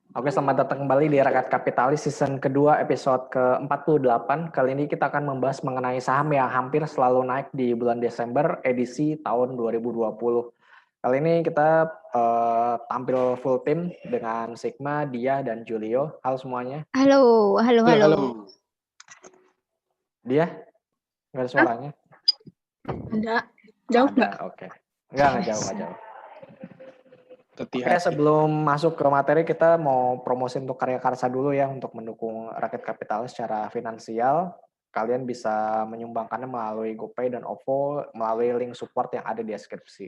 Oke, selamat datang kembali di Rakyat Kapitalis season kedua episode ke-48. Kali ini kita akan membahas mengenai saham yang hampir selalu naik di bulan Desember edisi tahun 2020. Kali ini kita tampil full tim dengan Sigma, Dia, dan Julio. Halo semuanya. Halo. Halo. Dia, nggak ada suaranya? Ada. Jauh nggak? Oke. Nggak jauh. Oke, Hati-hati. sebelum masuk ke materi, kita mau promosi untuk Karya Karsa dulu ya, untuk mendukung Rakyat Kapitalis secara finansial. Kalian bisa menyumbangkannya melalui GoPay dan OVO melalui link support yang ada di deskripsi.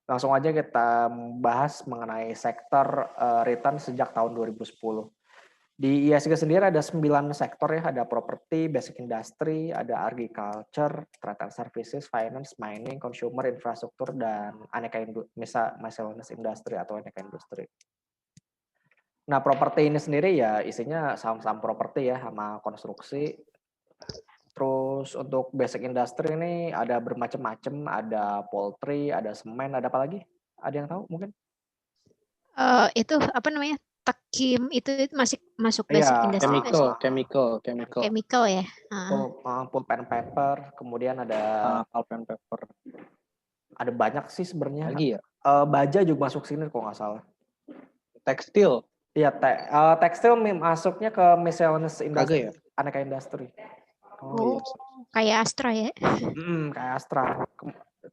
Langsung aja kita bahas mengenai sektor return sejak tahun 2010. Di ISG sendiri ada 9 sektor ya, ada properti, basic industry, ada agriculture, trade and services, finance, mining, consumer, infrastruktur, dan aneka miscellaneous industry atau aneka industri. Nah, properti ini sendiri ya isinya saham-saham properti ya, sama konstruksi. Terus untuk basic industry ini ada bermacam-macam, ada poultry, ada semen, ada apa lagi? Ada yang tahu mungkin? Itu apa namanya? Takim itu masih masuk basic industry nggak sih? Chemical ya. Pulp and paper, kemudian ada Pulp and paper. Ada banyak sih sebenarnya. Lagi ya? Baja juga masuk sini kalau nggak salah. Tekstil. Iya, tekstil masuknya ke miscellaneous industry, ya? Aneka industri. Oh, kayak Astra ya? Kayak Astra.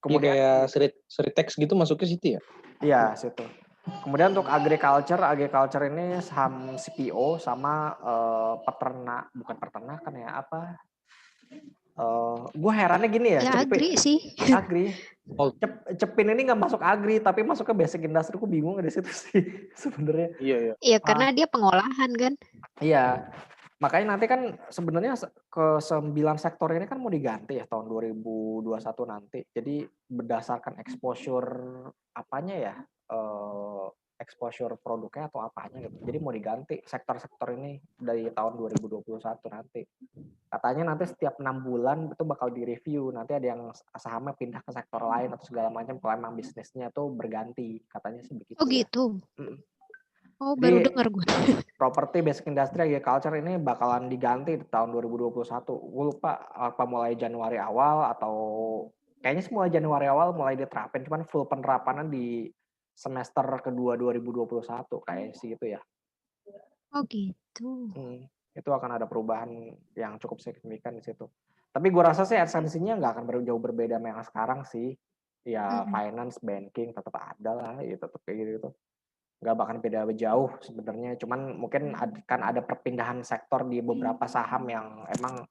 Kemudian kayak Sritex gitu masuknya situ ya? Iya, situ. Kemudian untuk agriculture ini saham CPO sama bukan peternakan ya, apa? Gue herannya gini ya, agri sih. Agri. Cepin ini nggak masuk agri, tapi masuk ke basic industry. Gue bingung di situ sih sebenarnya. Iya, karena dia pengolahan kan. Iya. Makanya nanti kan sebenarnya ke 9 sektor ini kan mau diganti ya tahun 2021 nanti. Jadi berdasarkan exposure apanya ya, exposure produknya atau apanya gitu. Jadi mau diganti sektor-sektor ini dari tahun 2021 nanti. Katanya nanti setiap 6 bulan itu bakal direview. Nanti ada yang sahamnya pindah ke sektor lain atau segala macam kalau emang bisnisnya tuh berganti. Katanya sih begitu. Oh gitu. Ya. Oh, baru dengar gue. Properti, basic industry, agriculture ini bakalan diganti di tahun 2021. Gue lupa apa mulai Januari awal atau kayaknya semua Januari awal mulai diterapin. Cuman full penerapannya di semester kedua 2021 kayak sih gitu ya. Oh gitu. Itu akan ada perubahan yang cukup signifikan di situ. Tapi gue rasa sih esensinya nggak akan jauh berbeda sama yang sekarang sih. Ya finance, banking tetap ada lah, ya tetap kayak gitu. Nggak bakal beda jauh sebenarnya, cuman mungkin kan ada perpindahan sektor di beberapa saham yang emang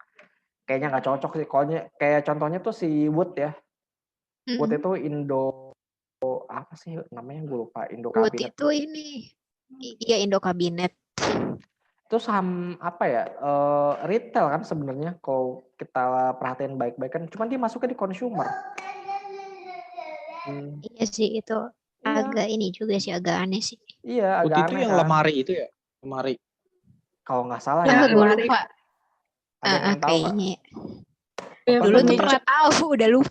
kayaknya nggak cocok sih. Kayak contohnya tuh si Wood ya. Wood itu apa sih namanya, gue lupa. Indo Wood Kabinet. itu ini, iya Indo Kabinet. Itu saham apa ya? Retail kan sebenarnya kalau kita perhatiin baik-baik kan. Cuman dia masuknya di consumer. Iya sih itu agak ini juga sih, agak aneh sih. Iya, agak Wood itu aneh yang kan. lemari itu ya? Lemari. Kalau nggak salah Ya, ya. gue lupa. Ada yang tahu nggak? Ya, dulu tuh pernah tahu, udah lupa.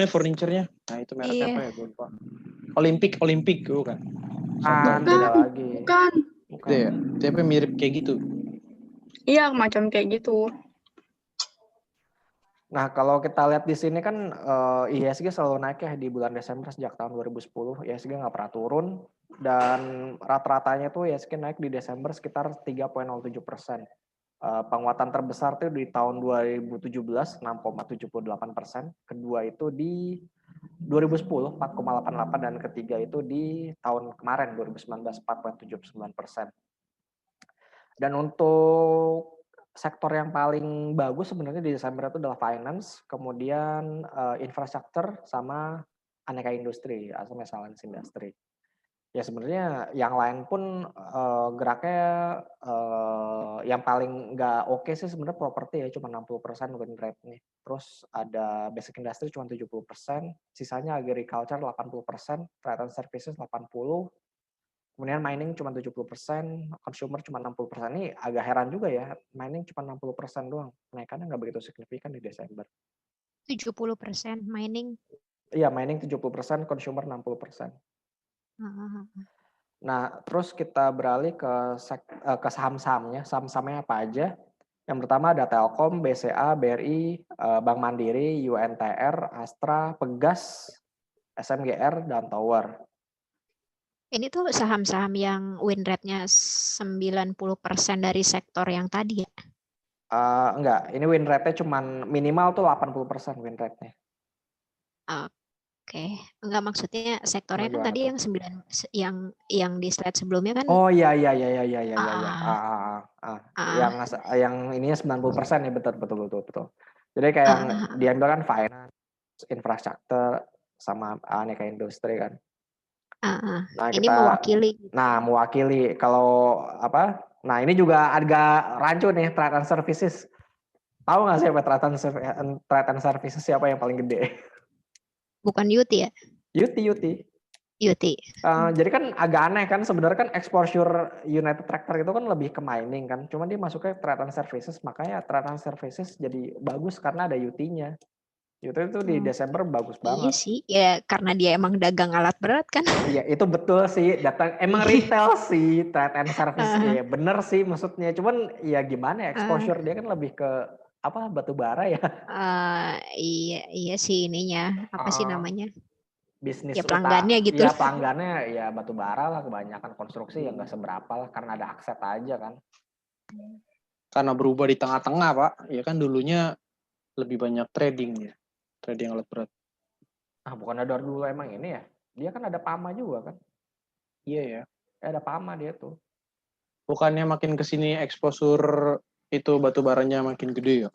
Furniture-nya. Nah itu mereknya apa ya? Gue lupa. Olympic bukan? Beda lagi. Bukan. Itu ya? Tapi mirip kayak gitu. Iya, macam kayak gitu. Nah, kalau kita lihat di sini kan IHSG selalu naik ya di bulan Desember sejak tahun 2010. IHSG nggak pernah turun dan rata-ratanya tuh IHSG naik di Desember sekitar 3,07%. Penguatan terbesar tuh di tahun 2017 6,78%. Kedua itu di 2010 4,88 dan ketiga itu di tahun kemarin 2019 4,79%. Dan untuk sektor yang paling bagus sebenarnya di Desember itu adalah finance, kemudian infrastruktur sama aneka industri atau miscellaneous industry. Ya sebenarnya yang lain pun geraknya yang paling nggak oke sih sebenarnya properti ya, cuma 60% win rate-nya. Terus ada basic industry cuma 70%, sisanya agriculture 80%, trade and services 80%, kemudian mining cuma 70%, consumer cuma 60%. Ini agak heran juga ya, mining cuma 60% doang. Kenaikannya nggak begitu signifikan di Desember. 70% mining. Iya, mining 70%, consumer 60%. Nah, terus kita beralih ke saham-sahamnya. Saham-sahamnya apa aja? Yang pertama ada Telkom, BCA, BRI, Bank Mandiri, UNTR, Astra, Pegas, SMGR, dan Tower. Ini tuh saham-saham yang win rate-nya 90% dari sektor yang tadi ya? Enggak, ini win rate-nya cuman minimal tuh 80% win rate-nya. Oke, enggak, maksudnya sektornya kan tadi yang 9 yang di slide sebelumnya kan. Oh iya. Yang ininya 90% ya, betul. Jadi kayak yang diambil kan finance, infrastruktur, sama aneka industri kan. Nah, ini mewakili. Nah, mewakili. Kalau apa? Nah, ini juga agak rancu nih, trade and services. Tahu nggak siapa trade and services siapa yang paling gede? Bukan Yuti ya? Yuti. Jadi kan agak aneh kan, sebenarnya kan exposure United Tractor itu kan lebih ke mining kan. Cuman dia masuknya trade and services, makanya trade and services jadi bagus karena ada UT-nya. UT itu di Desember bagus banget. Iya sih, ya karena dia emang dagang alat berat kan. Iya, itu betul sih. Emang retail sih, trade and service. Iya, bener sih maksudnya. Cuman ya gimana ya, exposure dia kan lebih ke apa, batu bara ya. Iya sih ininya. Apa sih namanya? Bisnis ya pelanggannya gitu. Ya pelanggannya ya batu bara lah, kebanyakan konstruksi ya nggak seberapa lah karena ada akses aja kan. Karena berubah di tengah-tengah Pak, ya kan dulunya lebih banyak trading alat berat. Bukan ada dulu emang ini ya, dia kan ada PAMA juga kan. Iya ya. Ada PAMA dia tuh. Bukannya makin kesini exposure itu batu baranya makin gede ya?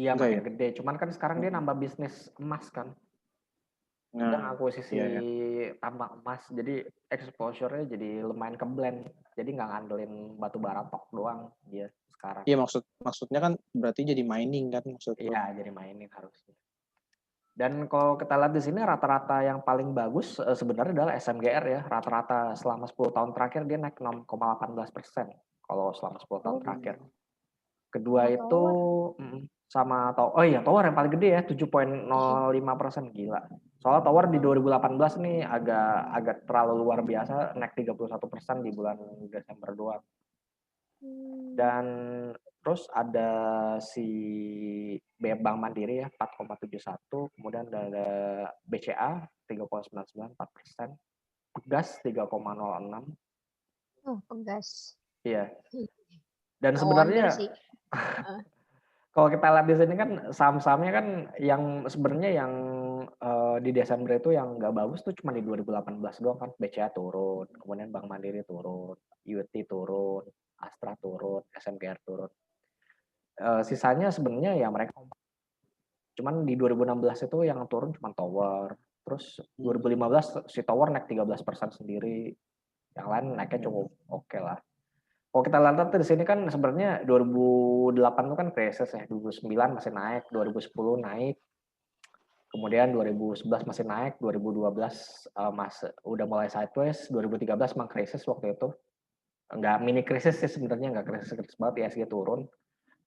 Iya makin gede, cuman kan sekarang dia nambah bisnis emas kan. Dia ngakuisisi tambang emas, jadi exposure-nya jadi lumayan ke-blend. Jadi nggak ngandelin batu bara tok doang dia sekarang. Iya, maksudnya kan berarti jadi mining kan maksudnya. Iya, jadi mining harusnya. Dan kalau kita lihat di sini rata-rata yang paling bagus sebenarnya adalah SMGR ya. Rata-rata selama 10 tahun terakhir dia naik 6,18% kalau selama 10 tahun terakhir. Kedua itu sama Tower yang paling gede ya, 7,05%, gila. Soalnya Tower di 2018 nih agak terlalu luar biasa, naik 31% di bulan Desember doang. Dan terus ada si Bank Mandiri ya 4,71, kemudian ada BCA 3,99, 4%, Pegas 3,06. Oh, Pegas. Iya. Dan sebenarnya kalau kita lihat di sini kan saham-sahamnya kan yang sebenarnya yang di Desember itu yang nggak bagus tuh cuma di 2018 doang kan. BCA turun, kemudian Bank Mandiri turun, UT turun, Astra turun, SMGR turun. Sisanya sebenarnya ya mereka, cuman di 2016 itu yang turun cuma Tower. Terus 2015 si Tower naik 13% sendiri, yang lain naiknya cukup oke lah. Kalau kita lihat di sini kan sebenarnya 2008 itu kan krisis ya, 2009 masih naik, 2010 naik, kemudian 2011 masih naik, 2012 udah mulai sideways, 2013 memang krisis waktu itu. Enggak mini krisis sih sebenarnya, enggak krisis banget, ISG turun.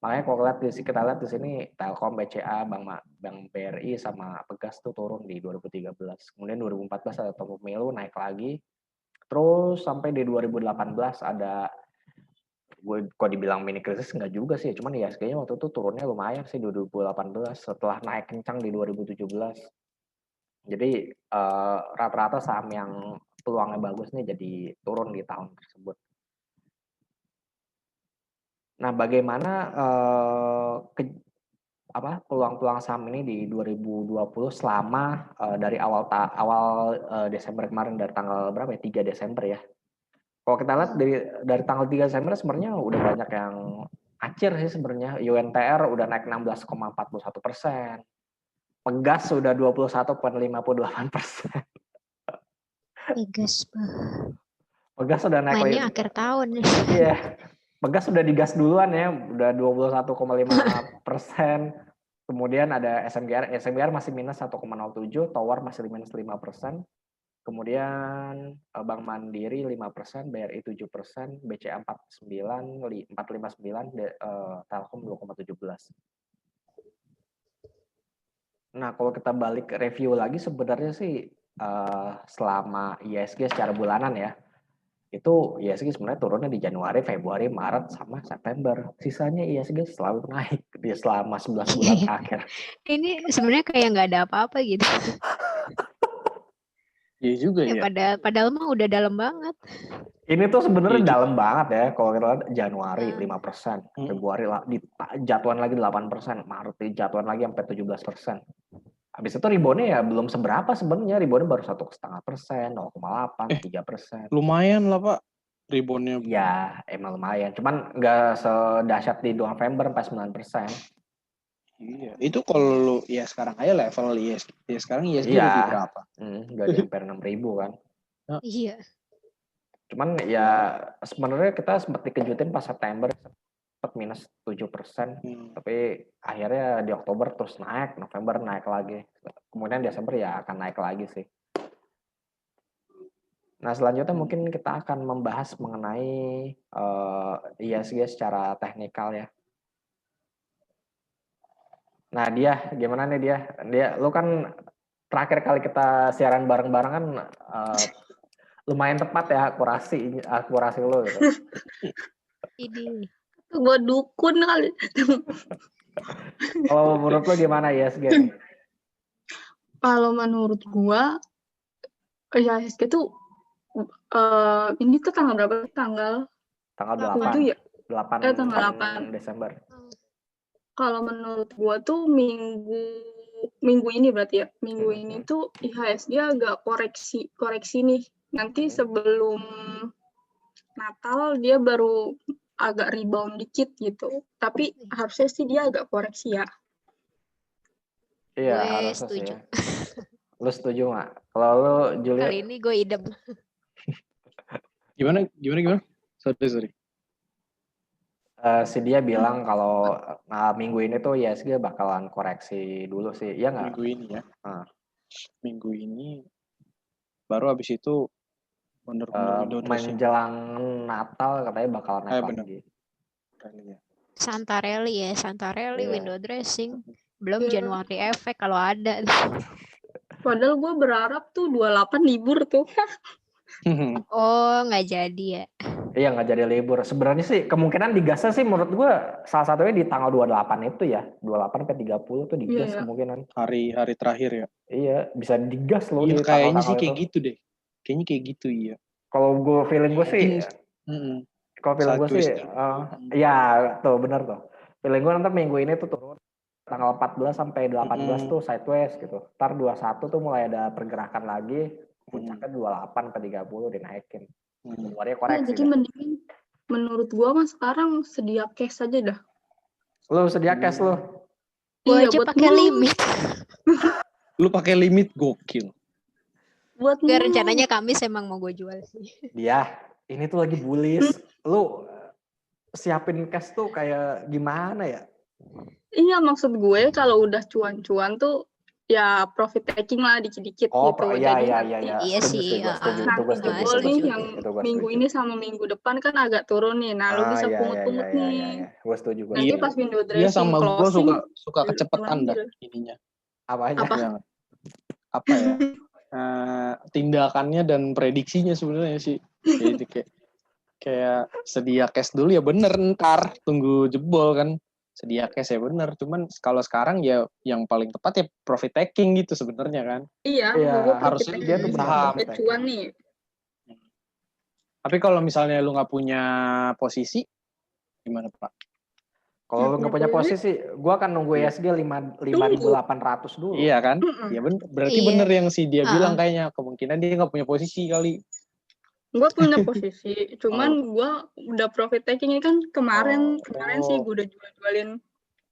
Makanya kalau kita lihat di sini Telkom, BCA, Bank BRI sama Pegas tuh turun di 2013. Kemudian 2014 ada pemilu naik lagi. Terus sampai di 2018 ada, kok dibilang mini krisis enggak juga sih, cuman ya kayaknya waktu itu turunnya lumayan sih di 2018 setelah naik kencang di 2017. Jadi rata-rata saham yang peluangnya bagus nih jadi turun di tahun tersebut. Nah, bagaimana peluang-peluang saham ini di 2020 selama dari awal Desember kemarin, dari tanggal berapa ya? 3 Desember ya. Kalau kita lihat dari tanggal 3 Desember sebenarnya udah banyak yang acir sih sebenarnya. UNTR udah naik 16,41%. Pegas sudah 21,58%. Pegas sudah naik. Mainnya akhir tahun. Iya. Pegas sudah digas duluan ya, udah 21,5%. Kemudian ada SMGR masih minus 1,07, Tower masih minus 5%. Kemudian Bank Mandiri 5%, BRI 7%, BCA 4,59, Telkom 2,17. Nah, kalau kita balik review lagi sebenarnya sih selama IHSG secara bulanan ya, itu IHSG sebenarnya turunnya di Januari, Februari, Maret, sama September. Sisanya IHSG selalu naik di selama 11 bulan terakhir. Ini sebenarnya kayak nggak ada apa-apa gitu. Iya juga ya. Padahal mah udah dalam banget. Ini tuh sebenarnya dalam banget ya. Kalau kita lihat Januari 5%, Februari jatuhan lagi 8%, Maret jatuhan lagi sampai 17%. Habis itu reboundnya ya belum seberapa sebenarnya, reboundnya baru 1,5%, 0,8, 3%. Lumayan lah Pak, reboundnya. Ya emang lumayan, cuman nggak sedahsyat di November sampai 9%. Iya, itu kalau lu ya sekarang aja level ISG, ya sekarang ISG lebih berapa? Nggak di hampir 6.000 kan. Iya. Cuman ya sebenarnya kita sempat dikejutin pas September sempat minus 7%, tapi akhirnya di Oktober terus naik, November naik lagi, kemudian Desember ya akan naik lagi sih. Nah selanjutnya mungkin kita akan membahas mengenai IHSG secara teknikal ya. Nah dia gimana nih dia lu kan terakhir kali kita siaran bareng-bareng kan lumayan tepat ya akurasi lu gitu. Ini gue dukun kali. Kalau menurut lo gimana IHSG? Kalau menurut gue IHSG tuh ini tuh tanggal berapa? Tanggal 8 ya? 8 tanggal 8 Desember. Kalau menurut gua tuh minggu ini berarti ya. Minggu ini tuh IHSG agak koreksi nih. Nanti sebelum Natal dia baru agak rebound dikit gitu. Tapi harusnya sih dia agak koreksi ya. Iya, harusnya setuju. sih. Ya. Lu setuju nggak? Kalau lu Julia? Kali ini gue idem. Gimana? Sorry. Si dia bilang kalau minggu ini tuh IHSG bakalan koreksi dulu sih, iya nggak? Minggu ini ya. Minggu ini baru habis itu window dressing. Menjelang Natal katanya bakalan naik lagi. Santarelli window dressing. Belum Januari efek kalau ada. Padahal gue berharap tuh 28 libur tuh. Oh, nggak jadi ya? Iya, nggak jadi libur. Sebenarnya sih kemungkinan digasnya sih menurut gue salah satunya di tanggal 28 itu ya. 28 ke 30 tuh digas kemungkinan. Hari terakhir ya? Iya, bisa digas loh iya, di tanggal-tanggal kayaknya sih itu. Kayak gitu deh. Kayaknya kayak gitu iya. Kalau gue feeling gue sih, kalau feeling gue sih, ya tuh benar tuh. Feeling gue nanti minggu ini tuh turun tanggal 14 sampai 18 tuh sideways gitu. Ntar 21 tuh mulai ada pergerakan lagi, puncaknya 28 ke 30 dinaikin. Koreksi. Jadi mending menurut gua mah sekarang sedia cash aja dah. Lu sedia cash lu? Gua aja pakai limit. Lu pakai limit gokil. Buat rencananya Kamis emang mau gue jual sih. Dia, ini tuh lagi bullish. Lu siapin cash tuh kayak gimana ya? Iya, maksud gue kalau udah cuan-cuan tuh ya profit taking lah dikit-dikit gitu. Iya. Iya sih. Nanti jebol nih yang minggu ini sama minggu depan kan agak turun nih. Nah, lu bisa pungut-pungut nih. Gue setuju. Nanti pas window dressing sama closing. Gue suka kecepatan dah ininya. Apa aja? Apa ya? Tindakannya dan prediksinya sebenarnya sih. Jadi kayak sedia cash dulu ya bener, ntar tunggu jebol kan. Sedia cash ya bener, cuman kalau sekarang ya yang paling tepat ya profit taking gitu sebenarnya kan. Iya, harusnya dia tuh saham cuan nih. Tapi kalau misalnya lu nggak punya posisi gimana Pak? Kalau lu nggak punya posisi, gua akan nunggu IHSG 5.800 dulu. Iya kan? Ya bener, berarti bener yang si dia bilang kayaknya kemungkinan dia nggak punya posisi kali. Gue punya posisi, cuman gue udah profit taking ini kan kemarin sih gue udah jualin.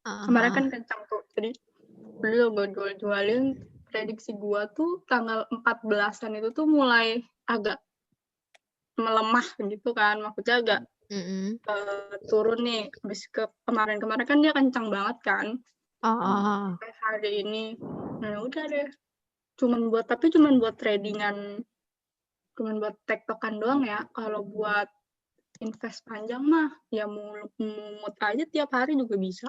Kemarin kan kencang tuh, jadi udah gue jualin. Prediksi gue tuh tanggal 14-an itu tuh mulai agak melemah gitu kan, maksudnya agak turun nih. Habis kemarin kan dia kencang banget kan. Hari ini, nah udah deh. Cuman buat tradingan. Cuman buat tektokan doang ya. Kalau buat invest panjang mah ya mut aja tiap hari juga bisa.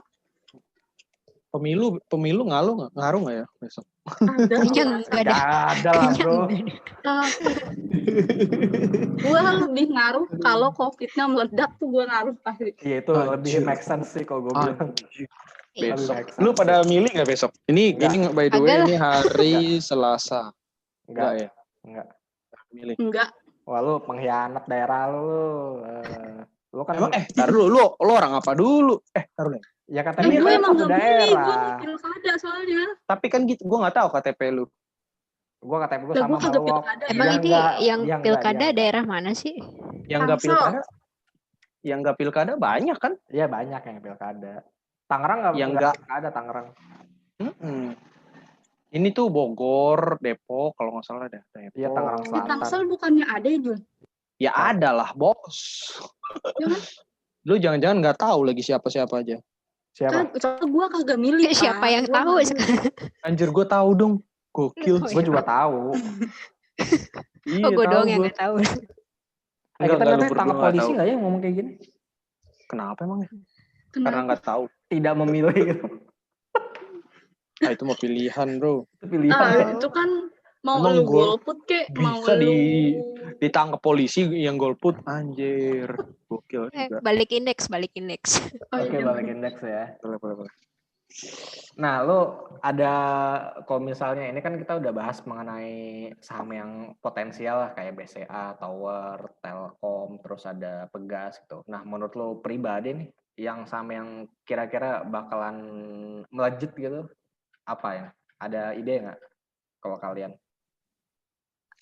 Pemilu ngaruh nggak ya besok? Kayaknya enggak ada. Ada lah bro. Gue lebih ngaruh kalau COVID-nya meledak tuh gue ngaruh pasti. Iya itu lebih make sense sih kalau gue bilang. Besok. Lu pada milih nggak besok? Ini by the way ini hari Selasa. Enggak ya? Enggak. Milih. Enggak. Wah lu pengkhianat daerah lu. Lu kan emang tar dulu lu orang apa dulu? Taruh nih. Ya KTP gue emang satu gak daerah. Gue pilkada soalnya. Tapi kan gitu, gue nggak tahu KTP lu. Gue KTP gue sama Malwok. Emang ini yang pilkada daerah mana sih? Yang nggak pilkada? Yang nggak pilkada banyak kan? Iya banyak yang pilkada. Tangerang nggak pilkada Tangerang. Ini tuh Bogor, Depok kalau nggak salah ada. Iya Tangerang Selatan. Di Tangsel bukannya ada ya Jun? Ya ada lah bos. Lu jangan-jangan nggak tahu lagi siapa-siapa aja. Siapa? Kan gue kagak milih. Siapa yang tahu sekarang? Anjir gue tahu dong. Gokil. Gue juga tahu. Iya, gue doang yang nggak tahu. Kita nanti tangkap polisi nggak ya ngomong kayak gini? Kenapa emang ya? Karena nggak tahu. Tidak memilih. Nah itu mau pilihan bro. Itu pilihan. Itu kan mau lu golput kek, mau lu ditangkap polisi yang golput, anjir. Gokil juga. Balik indeks. Oke, balik indeks ya. Boleh. Nah, lu ada kalau misalnya ini kan kita udah bahas mengenai saham yang potensial lah kayak BCA, Tower, Telkom, terus ada Pegas gitu. Nah, menurut lu pribadi nih yang saham yang kira-kira bakalan melejit gitu apa ya? Ada ide nggak kalau kalian?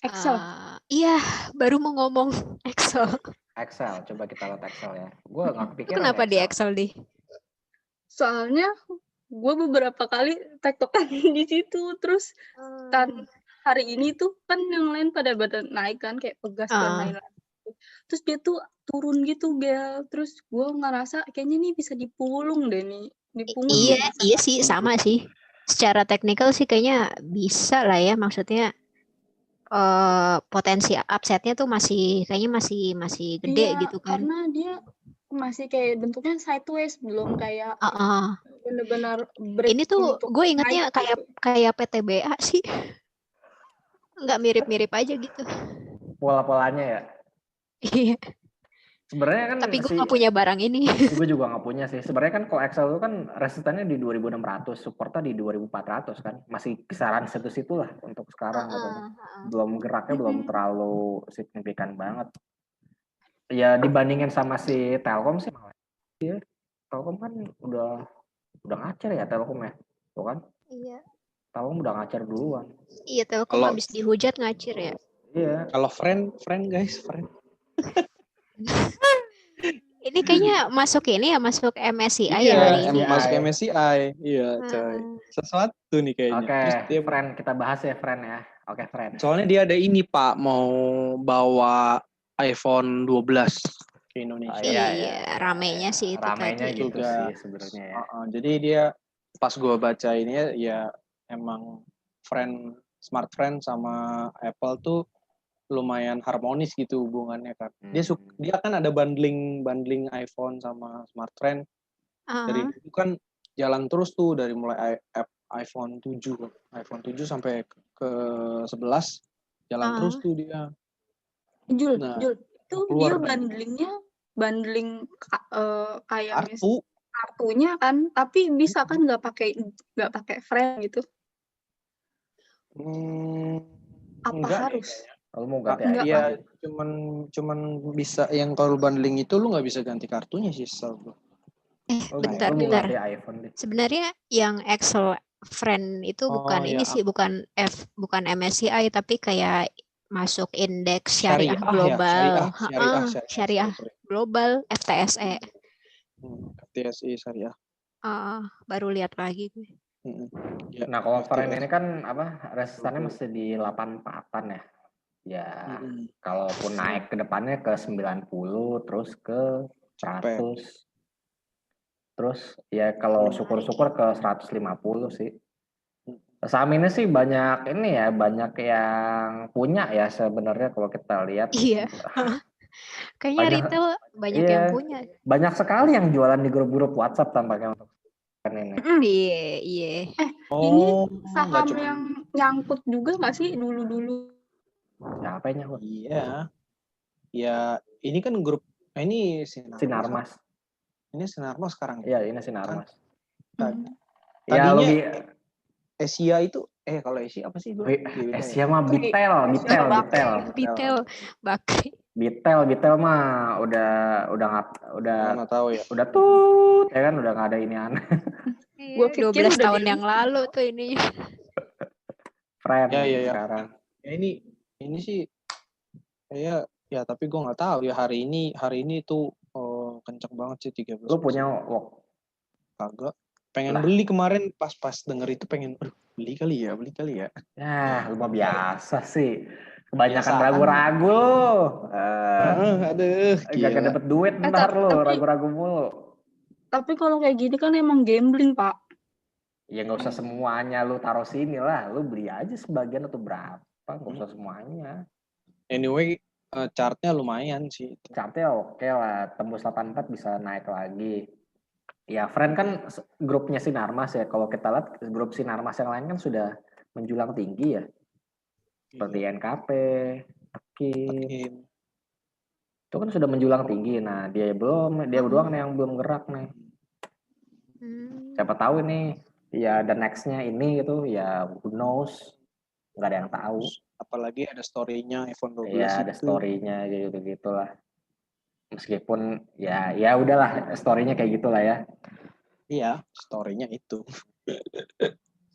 Excel. Iya, baru mau ngomong Excel. Excel, coba kita lihat Excel ya. Gue nggak kepikiran. Kenapa di Excel di? Soalnya gue beberapa kali tektokan di situ, terus kan hari ini tuh kan yang lain pada naik kan kayak Pegas dan lain-lain. Terus dia tuh turun gitu Bel. Terus gue ngerasa kayaknya nih bisa dipulung deh nih. Iya sih sama sih. Secara teknikal sih kayaknya bisa lah ya, maksudnya potensi upsetnya tuh kayaknya masih gede gitu kan. Karena dia masih kayak bentuknya sideways, belum kayak benar-benar break. Ini tuh gue ingatnya kayak PTBA sih. Nggak mirip-mirip aja gitu. Pola-polanya ya. Iya. Sebenarnya kan tapi gue nggak punya barang ini. Gue juga nggak punya sih. Sebenarnya kan kalau Excel itu kan resistannya di 2.600, supportnya di 2.400 kan. Masih kisaran situ-situ lah untuk sekarang. Belum geraknya belum terlalu signifikan banget. Ya dibandingin sama si Telkom sih malah. Ya, Telkom kan udah ngacer ya Telkom ya. Tuh kan? Iya. Telkom udah ngacer duluan. Iya, Telkom habis dihujat ngacer ya. Iya. Kalau friend guys. Ini kayaknya masuk MSCI ya hari ini. Masuk MSCI. Iya, coy. Sesuatu nih kayaknya. Oke, friend kita bahas ya, friend ya. Oke, friend. Soalnya dia ada ini, Pak, mau bawa iPhone 12 ke Indonesia. Iya, ramenya sih itu ramenya tadi. gitu sih sebenarnya ya. Jadi dia pas gue baca ini ya emang smart friend sama Apple tuh lumayan harmonis gitu hubungannya kan. Dia kan ada bundling iPhone sama smart friend. Dari itu kan jalan terus tuh dari mulai iPhone 7 sampai ke 11 jalan terus tuh dia. Jul, itu dia bundling kayak kartunya kan, tapi bisa kan nggak pakai friend gitu. Apa harus? Kalau mau ganti ya cuman bisa yang kalau bundling itu lu nggak bisa ganti kartunya sih bentar. Sebenarnya yang Excel friend itu bukan ini sih, bukan MSCI tapi kayak masuk indeks syariah global. Syariah global FTSE. FTSE syariah. Baru lihat lagi gue. Nah, kalau friend ini kan resistannya masih di 84-an ya. Ya, kalaupun naik ke depannya ke 90 terus ke 100. Terus ya kalau syukur-syukur ke 150 sih. Saham ini sih banyak yang punya ya sebenarnya kalau kita lihat. Iya. Kayaknya retail banyak yang punya. Banyak sekali yang jualan di grup-grup WhatsApp tampaknya untuk Iya. Ini saham yang nyangkut juga nggak sih dulu-dulu? Siapa yang nyangkut? Iya. Ya, ini kan grup, ini Sinarmas. Ini Sinarmas sekarang. Iya, ini Sinarmas. Tadinya Asia itu, kalau Asia apa sih? Asia mah Bitel. Bakri. Bitel mah udah nggak tahu ya. Udah tut, ya kan udah nggak ada ini aneh. Gua 12 tahun yang lalu tuh ini. Friend ya. Sekarang. Ya ini sih ya tapi gue nggak tahu ya hari ini tuh kenceng banget sih 13%. Lu punya wok? Kagak. Pengen beli kemarin pas denger itu pengen beli kali ya. Ya, lu mah biasa sih. Kebanyakan ragu-ragu lu. Aduh, gak dapet duit ntar lu, ragu-ragu mulu. Tapi kalau kayak gini kan emang gambling, Pak. Ya nggak usah semuanya lu taruh sini lah. Lu beli aja sebagian atau berapa. Nggak usah semuanya. Anyway, chartnya lumayan sih. Chartnya oke lah. Tembus 84 bisa naik lagi. Ya, Friend kan grupnya Sinarmas ya. Kalau kita lihat grup Sinarmas yang lain kan sudah menjulang tinggi ya. Seperti NKP, Tekim. Itu kan sudah menjulang tinggi. Nah, dia doang nih yang belum gerak nih. Siapa tahu nih, ya the next-nya ini gitu, ya who knows. Nggak ada yang tahu. Apalagi ada story-nya iPhone 12 ya, ada story-nya gitu lah. Meskipun ya udahlah, story-nya kayak gitulah ya. Iya, story-nya itu.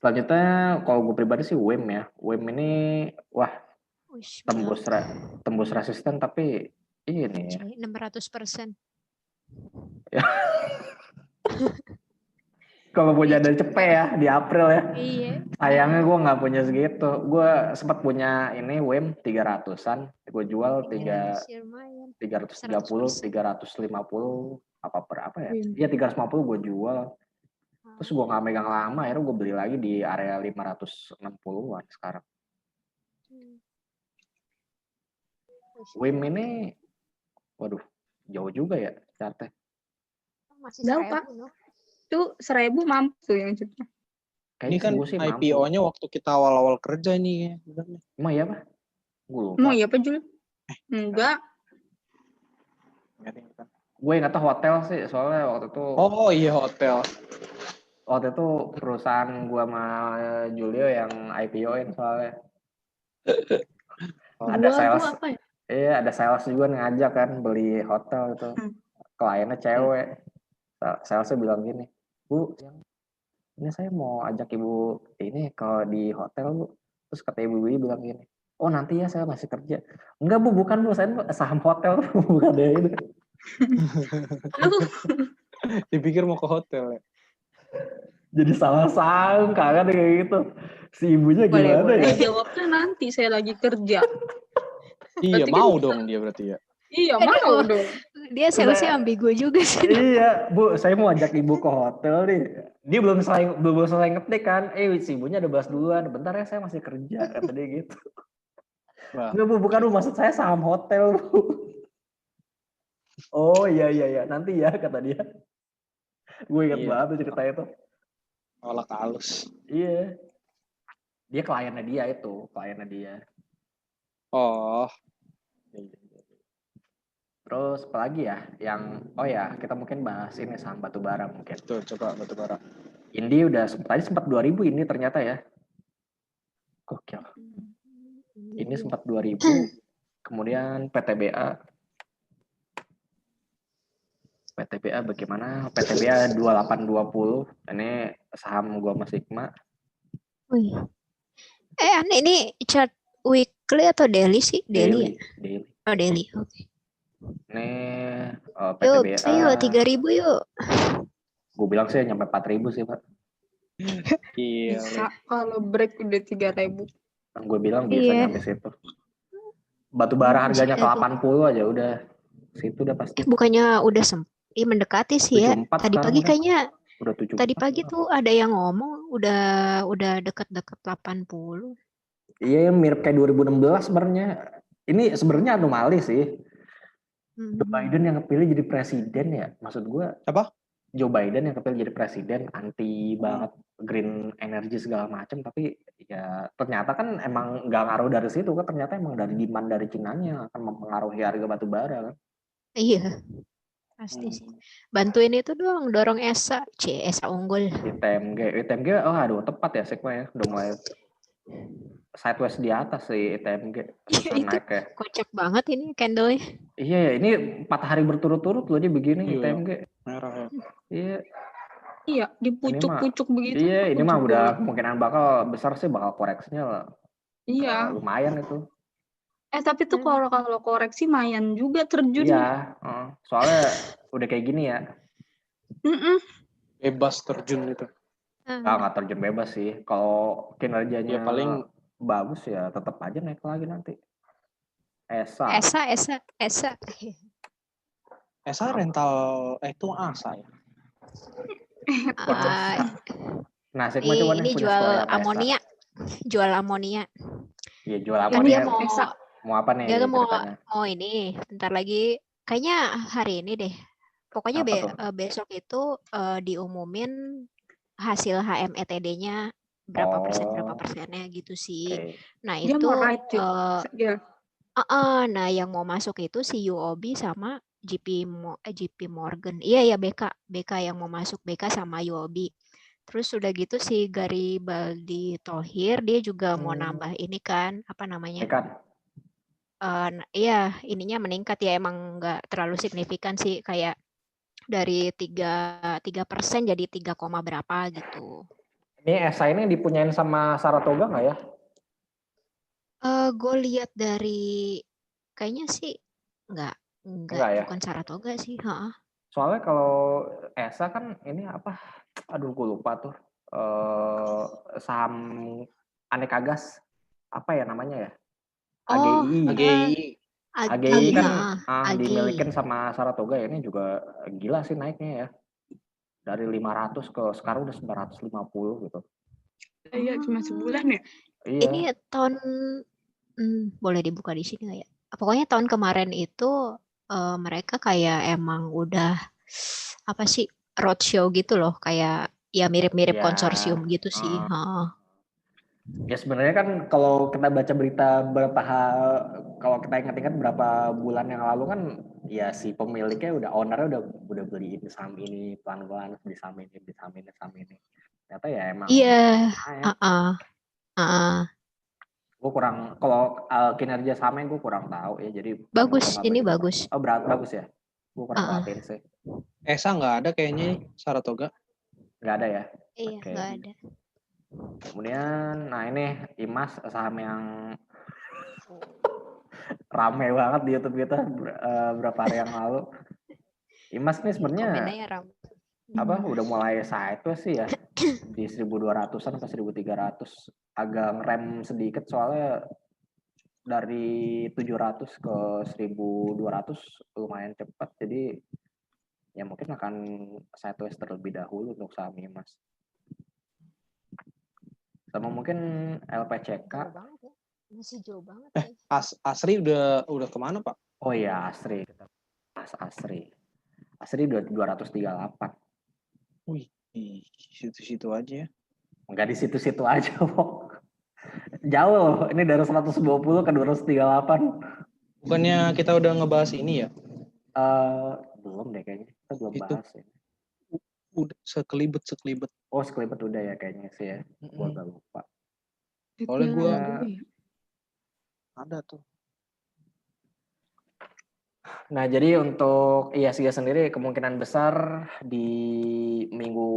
Selanjutnya kalau gue pribadi sih WIM ya. WIM ini tembus resisten tapi ini ya. 600%. Kalau punya dari cepet ya di April ya. Iya. Sayangnya gue nggak punya segitu. Gue sempat punya ini WIM 300-an. Gue jual 330, 350 apa berapa ya? Iya 350 gue jual. Terus gue nggak megang lama, akhirnya gue beli lagi di area 560-an sekarang. WIM ini, waduh, jauh juga ya chartnya. Masih 1.000 Pak. Itu 1.000 mampu tuh yang juga. Ini kan IPO-nya waktu kita awal-awal kerja ini. Emang iya Pak? Gue lupa. Emang iya Pak Jul? Enggak. Gue ingat hotel sih, soalnya waktu itu. Oh iya hotel. Waktu itu perusahaan gue sama Julio yang IPO-in soalnya. Ada sales. Apa ya? Iya, ada sales juga ngajak kan beli hotel itu. Kliennya cewek. Salesnya bilang gini, Bu, ini saya mau ajak ibu ini kalau di hotel Bu. Terus kata ibu bilang gini, oh nanti ya saya masih kerja. Enggak Bu, bukan Bu, saya saham hotel bukan deh itu. Dipikir mau ke hotel ya. Jadi salah sangka kan kayak gitu. Si ibunya gimana ya? Jawabnya nanti saya lagi kerja. Iya, mau dong dia berarti ya. Iya, mau dong. Dia salesnya ambigu juga sih. Iya, Bu, saya mau ajak ibu ke hotel nih. Dia belum selesai ngetik kan. Si ibunya udah bahas duluan. Bentar ya, saya masih kerja, kata dia gitu. Enggak Bu, bukan Bu, maksud saya saham hotel Bu. Oh iya, nanti ya, kata dia. Gue ingat banget cerita itu. Olah halus. Iya. Dia kliennya dia. Oh. Terus apalagi ya yang kita mungkin bahas ini saham batubara mungkin. Tuh, coba batubara. Indi udah sempat 2.000 ini ternyata ya. Gokil. Ini sempat 2.000. Kemudian PTBA bagaimana? PTBA 2820. Ini saham gua sama Sigma. Wih. Ini chart weekly atau daily sih? Daily. Oh, daily. Oke. Ini PTBA. Yuk, 3.000 yuk. Gue bilang sih nyampe 4.000 sih Pak. Bisa kalau break udah 3.000. Gue bilang bisa nyampe situ. Batubara harganya ke 80 aja udah. Situ udah pasti. Bukannya udah mendekati sih ya. Tadi pagi kayaknya udah 74. Tadi pagi tuh ada yang ngomong udah deket-deket 80. Iya, mirip kayak 2016 sebenarnya. Ini sebenarnya anomali sih. Biden yang kepilih jadi presiden ya, maksud gue. Apa? Joe Biden yang kepilih jadi presiden, anti banget green energy segala macam, tapi ya ternyata kan emang nggak ngaruh dari situ kan, ternyata emang dari demand dari Cina-nya akan mempengaruhi harga batu bara kan. Iya, pasti sih. Bantuin itu doang, dorong ESA, ESA unggul. ITMG, oh aduh tepat ya Sigma ya, udah mulai sideways di atas sih ITMG. Itu kocak banget ini candle-nya. Iya ya, ini 4 hari berturut-turut loh dia begini ITMG. Merah ya. Iya. Iya, di pucuk-pucuk begitu. Iya, ini mah udah kemungkinan bakal besar sih bakal koreksinya lah. Iya. Lumayan itu. Tapi tuh kalau koreksi lumayan juga terjun. Iya, soalnya udah kayak gini ya. Bebas terjun itu. Nggak terjun bebas sih. Kalau kinerjanya ya paling bagus ya tetap aja naik lagi nanti. ESA rental itu ASA ya. Nah, Sigma coba nih ini punya jual story apa amonia. Jual amonia. Iya, jual amonia. Mau apa nih? Dia mau ini, bentar lagi kayaknya hari ini deh. Pokoknya besok itu diumumin hasil HMETD-nya berapa persennya gitu sih. Nah, dia itu nah yang mau masuk itu si UOB sama JP Morgan. Iya BK yang mau masuk, BK sama UOB. Terus udah gitu si Garibaldi Thohir dia juga mau nambah ini kan, apa namanya? Iya, ininya meningkat ya, emang nggak terlalu signifikan sih, kayak dari 3% jadi 3, berapa gitu. Ini ESA ini dipunyain sama Saratoga nggak ya? Gue lihat dari kayaknya sih enggak ya? Bukan Saratoga sih. Soalnya kalau ESA kan ini apa? Aduh, gue lupa tuh. Saham Aneka Gas apa ya namanya ya? AGI kan dimilikin sama Saratoga ya, ini juga gila sih naiknya ya. Dari 500 ke sekarang udah 950 gitu. Iya, cuma sebulan ya? Iya. Ini tahun boleh dibuka di sini nggak ya? Pokoknya tahun kemarin itu mereka kayak emang udah apa sih roadshow gitu loh, kayak ya mirip-mirip konsorsium gitu sih. Ya sebenarnya kan kalau kita baca berita kalau kita ingat-ingat berapa bulan yang lalu kan ya si pemiliknya ownernya udah beli saham ini pelan-pelan, beli saham ini. Ternyata ya emang. Iya. Gue kurang, kalau kinerja sahamnya gue kurang tahu ya, jadi bagus, ini bagus. Oh, bagus ya? Gue kurang perhatiin sih. ESA nggak ada kayaknya Saratoga. Nggak ada ya? Iya, nggak ada. Kemudian, nah ini IMAS, saham yang rame banget di YouTube kita berapa hari yang lalu. IMAS nih sebenarnya apa udah mulai sideways sih ya, di 1.200-an ke 1.300, agak ngerem sedikit soalnya dari 700 ke 1.200 lumayan cepat, jadi ya mungkin akan sideways terlebih dahulu untuk saham IMAS. Sama mungkin LPCK. Masih jauh banget. Asri udah kemana Pak? Oh iya, Asri. Asri 238. Wih, di situ-situ aja. Enggak di situ-situ aja, Pok. Jauh loh, ini dari 120 ke 238. Bukannya kita udah ngebahas ini ya? Belum deh kayaknya, kita belum bahas ya. Udah sekelibet. Oh, sekelibet udah ya kayaknya sih ya. Gue agak lupa. Oleh gue ada tuh. Nah, jadi untuk IHSG sendiri kemungkinan besar di minggu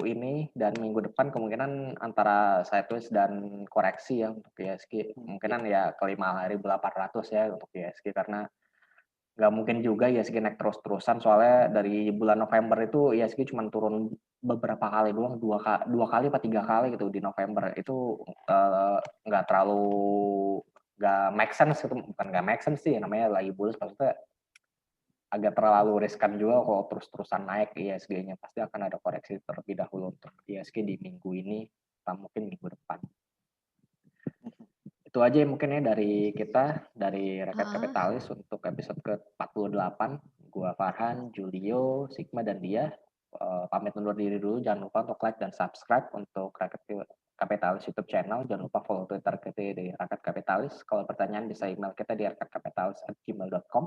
ini dan minggu depan kemungkinan antara sideways dan koreksi ya untuk IHSG. Kemungkinan ya ke 5.800 ya untuk IHSG, karena nggak mungkin juga IHSG naik terus-terusan, soalnya dari bulan November itu IHSG cuma turun beberapa kali doang, dua kali atau 3 kali gitu di November. Itu nggak make sense, itu bukan nggak make sense sih, namanya lagi bullish, maksudnya agak terlalu riskan juga kalau terus-terusan naik IHSG-nya. Pasti akan ada koreksi terlebih dahulu untuk IHSG di minggu ini atau mungkin minggu depan. Itu aja mungkin ya dari kita, dari Rakyat Kapitalis untuk episode ke-48. Gua Farhan, Julio, Sigma, dan Dia. pamit undur diri dulu. Jangan lupa untuk like dan subscribe untuk Rakyat Kapitalis YouTube channel. Jangan lupa follow Twitter kita di Rakyat Kapitalis. Kalau pertanyaan bisa email kita di rakyatkapitalis@gmail.com.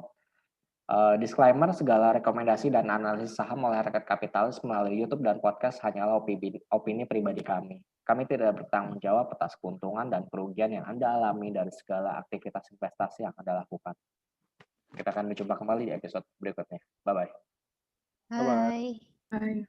Disclaimer, segala rekomendasi dan analisis saham oleh Rakyat Kapitalis melalui YouTube dan podcast hanyalah opini pribadi kami. Kami tidak bertanggung jawab atas keuntungan dan kerugian yang Anda alami dari segala aktivitas investasi yang Anda lakukan. Kita akan berjumpa kembali di episode berikutnya. Bye-bye. Bye. Bye.